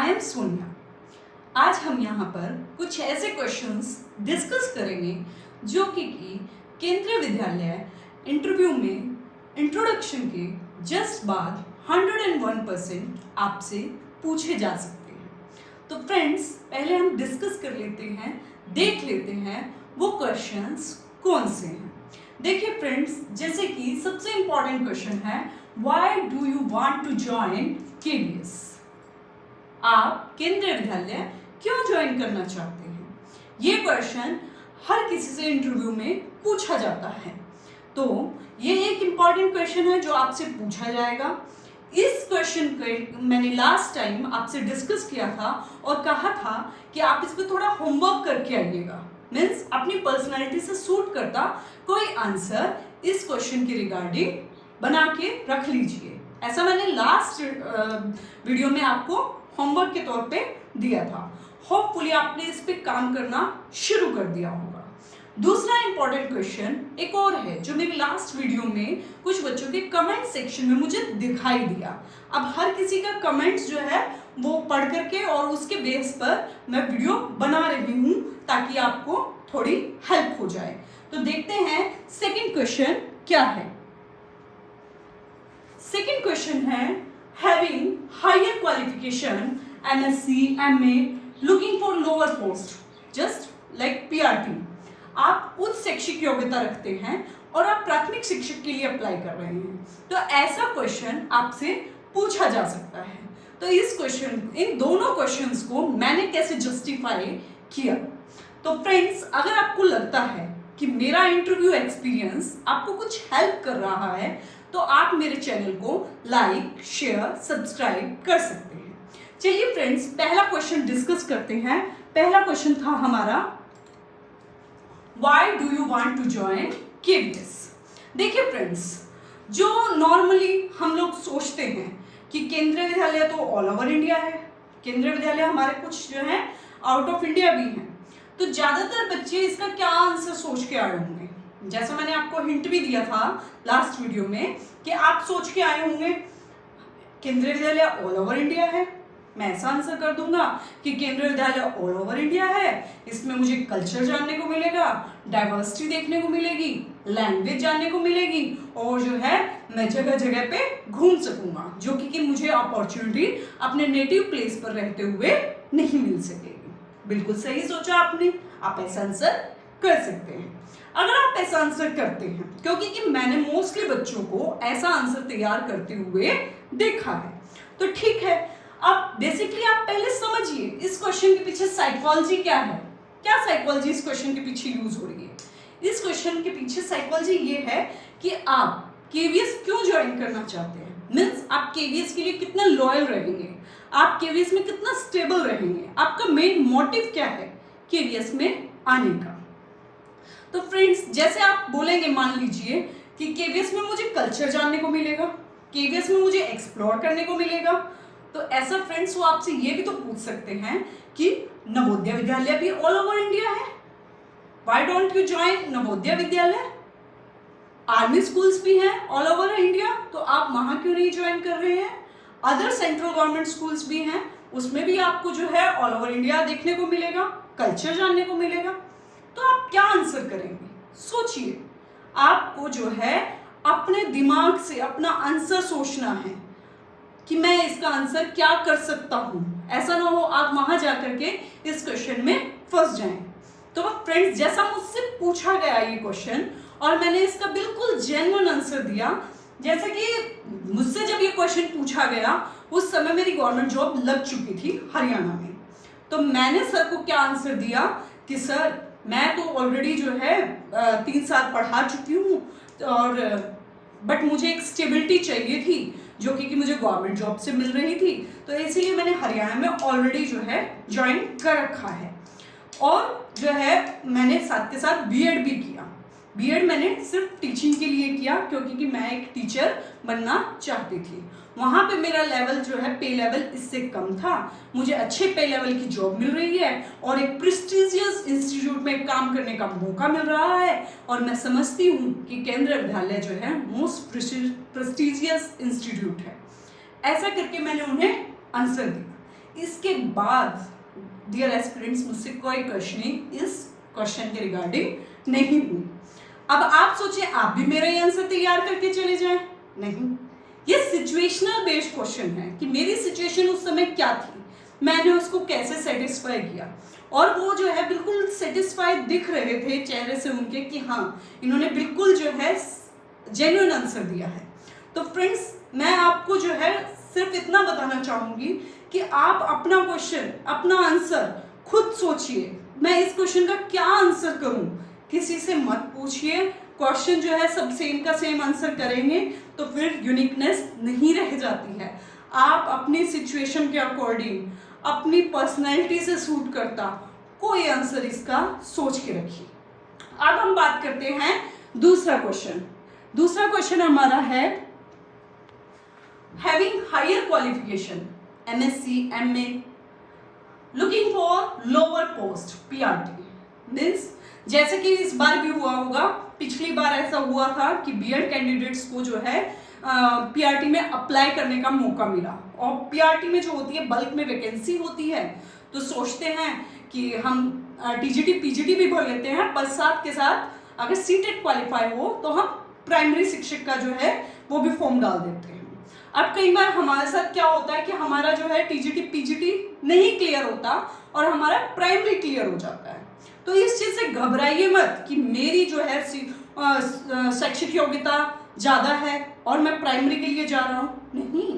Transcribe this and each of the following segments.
I am Sonia. आज हम यहाँ पर कुछ ऐसे क्वेश्चंस डिस्कस करेंगे जो कि केंद्रीय विद्यालय इंटरव्यू में इंट्रोडक्शन के जस्ट बाद 101% आपसे पूछे जा सकते हैं। तो फ्रेंड्स, पहले हम डिस्कस कर लेते हैं, देख लेते हैं वो क्वेश्चंस कौन से हैं। देखिए फ्रेंड्स, जैसे कि सबसे इंपॉर्टेंट क्वेश्चन है, why do you want to join KVS? आप केंद्रीय विद्यालय क्यों ज्वाइन करना चाहते हैं? ये क्वेश्चन हर किसी से इंटरव्यू में पूछा जाता है। तो ये एक इम्पॉर्टेंट क्वेश्चन है जो आपसे पूछा जाएगा। इस क्वेश्चन को मैंने लास्ट टाइम आपसे डिस्कस किया था और कहा था कि आप इस पर थोड़ा होमवर्क करके आइएगा। मीन्स अपनी पर्सनैलिटी से सूट करता कोई आंसर इस क्वेश्चन के रिगार्डिंग बना के रख लीजिए। ऐसा मैंने लास्ट वीडियो में आपको होमवर्क के तौर पे दिया था। होपफुली आपने इस पे काम करना शुरू कर दिया होगा। दूसरा इंपॉर्टेंट क्वेश्चन एक और है जो मेरी लास्ट वीडियो में कुछ बच्चों के कमेंट सेक्शन में मुझे दिखाई दिया। अब हर किसी का कमेंट्स जो है वो पढ़ करके और उसके बेस पर मैं वीडियो बना रही हूँ ताकि आपको थोड़ी हेल्प हो जाए। तो देखते हैं सेकंड क्वेश्चन क्या है। सेकंड क्वेश्चन है, having higher qualification MSc, MA, looking for lower post just like PRT। आप उच्च शैक्षिक योग्यता रखते हैं और आप प्राथमिक शिक्षक के लिए अप्लाई कर रहे हैं, तो ऐसा क्वेश्चन आपसे पूछा जा सकता है। तो इन दोनों क्वेश्चंस को मैंने कैसे जस्टिफाई किया? तो फ्रेंड्स, अगर आपको लगता है कि मेरा इंटरव्यू एक्सपीरियंस आपको कुछ हेल्प कर रहा है तो आप मेरे चैनल को लाइक, शेयर, सब्सक्राइब कर सकते हैं। चलिए फ्रेंड्स, पहला क्वेश्चन डिस्कस करते हैं। पहला क्वेश्चन था हमारा, why do you want to join KVS? देखिए फ्रेंड्स, जो नॉर्मली हम लोग सोचते हैं कि केंद्रीय विद्यालय तो ऑल ओवर इंडिया है, केंद्रीय विद्यालय हमारे कुछ जो है आउट ऑफ इंडिया भी हैं, तो ज्यादातर बच्चे इसका क्या आंसर सोच के आए होंगे। जैसा मैंने आपको हिंट भी दिया था लास्ट वीडियो में कि आप सोच के आए होंगे केंद्रीय विद्यालय ऑल ओवर इंडिया है। मैं ऐसा आंसर कर दूंगा कि केंद्रीय विद्यालय ऑल ओवर इंडिया है, इसमें मुझे कल्चर जानने को मिलेगा, डाइवर्सिटी देखने को मिलेगी, लैंग्वेज जानने को मिलेगी और जो है मैं जगह जगह पे घूम सकूंगा, जो कि मुझे अपॉर्चुनिटी अपने नेटिव प्लेस पर रहते हुए नहीं मिल सकेगी। बिल्कुल सही सोचा आपने, आप ऐसा आंसर कर सकते हैं। अगर आप ऐसा आंसर करते हैं, क्योंकि कि मैंने मोस्टली बच्चों को ऐसा आंसर तैयार करते हुए देखा है, तो ठीक है। अब बेसिकली आप पहले समझिए इस क्वेश्चन के पीछे साइकोलॉजी क्या है, क्या साइकोलॉजी इस क्वेश्चन के पीछे यूज हो रही है। इस क्वेश्चन के पीछे साइकोलॉजी ये है कि आप केवीएस क्यों ज्वाइन करना चाहते हैं। मीन्स आप केवीएस के लिए कितना लॉयल रहेंगे, आप केवीएस में कितना स्टेबल रहेंगे, आपका मेन मोटिव क्या है केवीएस में आने का। तो फ्रेंड्स, जैसे आप बोलेंगे, मान लीजिए कि केवीएस में मुझे कल्चर जानने को मिलेगा, केवीएस में मुझे एक्सप्लोर करने को मिलेगा, तो ऐसा फ्रेंड्स वो आपसे ये भी तो पूछ सकते हैं कि नवोदय विद्यालय भी ऑल ओवर इंडिया है, why don't you join Navodaya Vidyalaya? Army schools भी हैं ऑल ओवर इंडिया, तो आप वहां क्यों नहीं ज्वाइन कर रहे हैं? अदर सेंट्रल गवर्नमेंट स्कूल्स भी हैं, उसमें भी आपको जो है ऑल ओवर इंडिया देखने को मिलेगा, कल्चर जानने को मिलेगा। तो आप क्या आंसर करेंगे? सोचिए, आपको जो है अपने दिमाग से अपना आंसर सोचना है कि मैं इसका आंसर क्या कर सकता हूं। ऐसा ना हो आप वहां जाकर के इस क्वेश्चन में फंस जाएं। तो फ्रेंड्स, जैसा मुझसे पूछा गया ये क्वेश्चन और मैंने इसका बिल्कुल जेन्युइन आंसर दिया, जैसे कि मुझसे जब ये क्वेश्चन पूछा गया उस समय मेरी गवर्नमेंट जॉब लग चुकी थी हरियाणा में, तो मैंने सर को क्या आंसर दिया कि सर मैं तो ऑलरेडी जो है 3 साल पढ़ा चुकी हूँ और बट मुझे एक स्टेबिलिटी चाहिए थी जो कि मुझे गवर्नमेंट जॉब से मिल रही थी, तो इसीलिए मैंने हरियाणा में ऑलरेडी जो है ज्वाइन कर रखा है। और जो है मैंने साथ के साथ बीएड भी किया। बीएड मैंने सिर्फ टीचिंग के लिए किया क्योंकि कि मैं एक टीचर बनना चाहती थी। वहाँ पे मेरा लेवल जो है पे लेवल इससे कम था, मुझे अच्छे पे लेवल की जॉब मिल रही है और एक प्रेस्टिजियस इंस्टीट्यूट में काम करने का मौका मिल रहा है और मैं समझती हूँ कि केंद्रीय विद्यालय जो है मोस्ट प्रेस्टिजियस इंस्टीट्यूट है। ऐसा करके मैंने उन्हें आंसर दिया। इसके बाद डियर एस्पिरेंट्स मुझसे कोई क्वेश्चनिंग इस क्वेश्चन के रिगार्डिंग नहीं हुई। अब आप सोचिए आप भी मेरा ये आंसर तैयार करके चले जाएं, नहीं, ये सिचुएशनल बेस्ड क्वेश्चन है कि मेरी सिचुएशन उस समय क्या थी, मैंने उसको कैसे सेटिस्फाई किया, और वो जो है बिल्कुल सेटिस्फाइड दिख रहे थे चेहरे से उनके कि हाँ इन्होंने बिल्कुल जो है जेन्युइन आंसर दिया है। तो फ्रेंड्स मैं आपको जो है सिर्फ इतना बताना चाहूंगी कि आप अपना क्वेश्चन अपना आंसर खुद सोचिए, मैं इस क्वेश्चन का क्या आंसर करूं, किसी से मत पूछिए। क्वेश्चन जो है सब सेम का सेम आंसर करेंगे तो फिर यूनिकनेस नहीं रह जाती है। आप अपनी सिचुएशन के अकॉर्डिंग अपनी पर्सनैलिटी से सूट करता कोई आंसर इसका सोच के रखिए। अब हम बात करते हैं दूसरा क्वेश्चन। दूसरा क्वेश्चन हमारा है having higher qualification MSc MA looking for lower post PRT means जैसे कि इस बार भी हुआ होगा, पिछली बार ऐसा हुआ था कि बीएड कैंडिडेट्स को जो है PRT में अप्लाई करने का मौका मिला, और PRT में जो होती है बल्क में वैकेंसी होती है, तो सोचते हैं कि हम TGT PGT भी भर लेते हैं, पर साथ के साथ अगर सीटेट क्वालिफाई हो तो हम प्राइमरी शिक्षक का जो है वो भी फॉर्म डाल देते हैं। अब कई बार हमारे साथ क्या होता है कि हमारा जो है TGT PGT नहीं क्लियर होता और हमारा प्राइमरी क्लियर हो जाता है। तो इस चीज से घबराइए मत कि मेरी जो है शैक्षिक योग्यता ज्यादा है और मैं प्राइमरी के लिए जा रहा हूं, नहीं।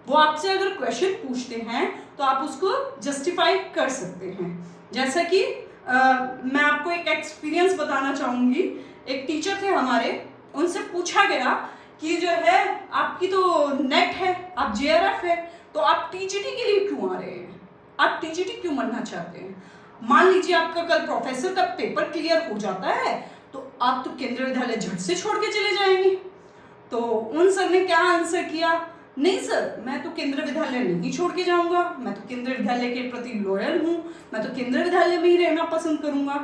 वो आपसे अगर क्वेश्चन पूछते हैं तो आप उसको जस्टिफाई कर सकते हैं। जैसा कि मैं आपको एक एक्सपीरियंस बताना चाहूंगी। एक टीचर थे हमारे, उनसे पूछा गया कि जो है आपकी तो नेट है, आप JRF है, तो आप TGT के लिए क्यों आ रहे हैं, आप TGT क्यों बनना चाहते हैं? मान लीजिए आपका कल प्रोफेसर का पेपर क्लियर हो जाता है तो आप तो केंद्रीय विद्यालय झट से छोड़ के चले जाएंगे। तो उन सर ने क्या आंसर किया, नहीं सर मैं तो केंद्रीय विद्यालय नहीं छोड़ के जाऊंगा, मैं तो केंद्रीय विद्यालय के प्रति लॉयल हूँ, मैं तो केंद्रीय विद्यालय में ही रहना पसंद करूंगा।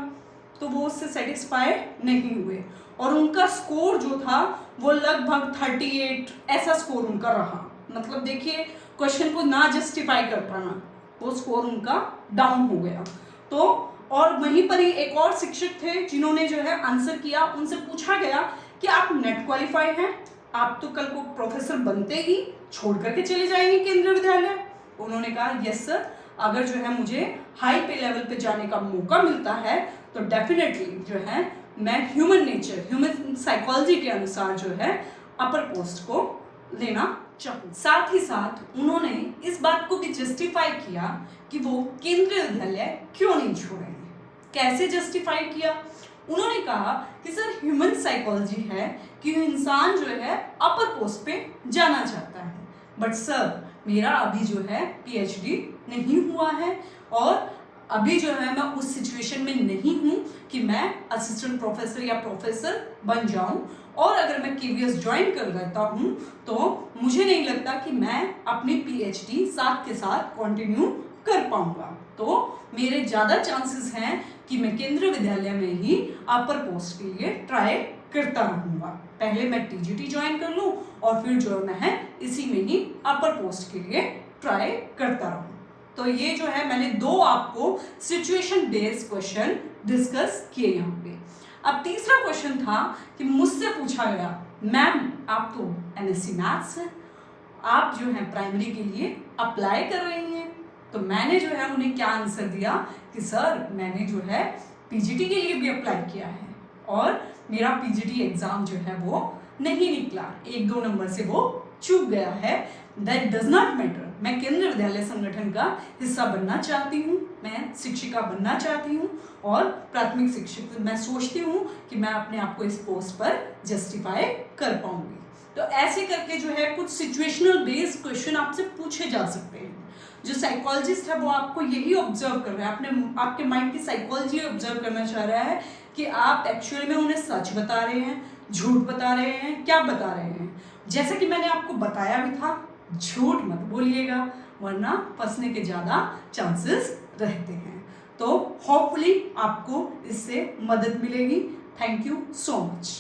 तो वो उससे सेटिस्फाइड नहीं हुए और उनका स्कोर जो था वो लगभग 38 ऐसा स्कोर उनका रहा। मतलब देखिए क्वेश्चन को ना जस्टिफाई कर पाना, वो स्कोर उनका डाउन हो गया। तो और वहीं पर ही एक और शिक्षक थे जिन्होंने जो है आंसर किया, उनसे पूछा गया कि आप नेट क्वालिफाई हैं, आप तो कल को प्रोफेसर बनते ही छोड़ करके चले जाएंगे केंद्रीय विद्यालय। उन्होंने कहा यस सर, अगर जो है मुझे हाई पे लेवल पे जाने का मौका मिलता है तो डेफिनेटली जो है मैं ह्यूमन साइकोलॉजी के अनुसार जो है अपर पोस्ट को लेना चाहूँ। साथ ही साथ उन्होंने इस बात को भी जस्टिफाई किया कि वो केंद्रीय विद्यालय क्यों नहीं छोड़ेंगे। कैसे जस्टिफाई किया? उन्होंने कहा कि सर ह्यूमन साइकोलॉजी है कि इंसान जो है अपर पोस्ट पे जाना चाहता है, बट सर मेरा अभी जो है PhD नहीं हुआ है और अभी जो है मैं उस सिचुएशन में नहीं हूँ कि मैं असिस्टेंट प्रोफेसर या प्रोफेसर बन जाऊं, और अगर मैं KVS ज्वाइन कर लेता हूँ तो मुझे नहीं लगता कि मैं अपनी PhD साथ के साथ कंटिन्यू कर पाऊंगा। तो मेरे ज़्यादा चांसेस हैं कि मैं केंद्रीय विद्यालय में ही अपर पोस्ट के लिए ट्राई करता रहूँगा। पहले मैं TGT ज्वाइन कर लूँ और फिर जो मैं इसी में ही अपर पोस्ट के लिए ट्राई करता रहूँ। तो ये जो है मैंने दो आपको सिचुएशन बेस्ड क्वेश्चन डिस्कस किए यहाँ पे। अब तीसरा क्वेश्चन था कि मुझसे पूछा गया मैम आप तो MSc मैथ्स है, आप जो है प्राइमरी के लिए अप्लाई कर रही हैं। तो मैंने जो है उन्हें क्या आंसर दिया कि सर मैंने जो है PGT के लिए भी अप्लाई किया है और मेरा PGT एग्जाम जो है वो नहीं निकला, 1-2 नंबर से वो चूक गया है। दैट डज नॉट मैटर, मैं केंद्रीय विद्यालय संगठन का हिस्सा बनना चाहती हूँ, मैं शिक्षिका बनना चाहती हूँ और प्राथमिक शिक्षक मैं सोचती हूँ कि मैं अपने आप को इस पोस्ट पर जस्टिफाई कर पाऊंगी। तो ऐसे करके जो है कुछ सिचुएशनल बेस्ड क्वेश्चन आपसे पूछे जा सकते हैं। जो साइकोलॉजिस्ट है वो आपको यही ऑब्जर्व कर रहा है, अपने आपके माइंड की साइकोलॉजी ऑब्जर्व करना चाह रहा है कि आप एक्चुअली में उन्हें सच बता रहे हैं, झूठ बता रहे हैं, क्या बता रहे हैं। जैसे कि मैंने आपको बताया भी था, झूठ मत बोलिएगा वरना फंसने के ज़्यादा चांसेस रहते हैं। तो होपफुली आपको इससे मदद मिलेगी। Thank you so much.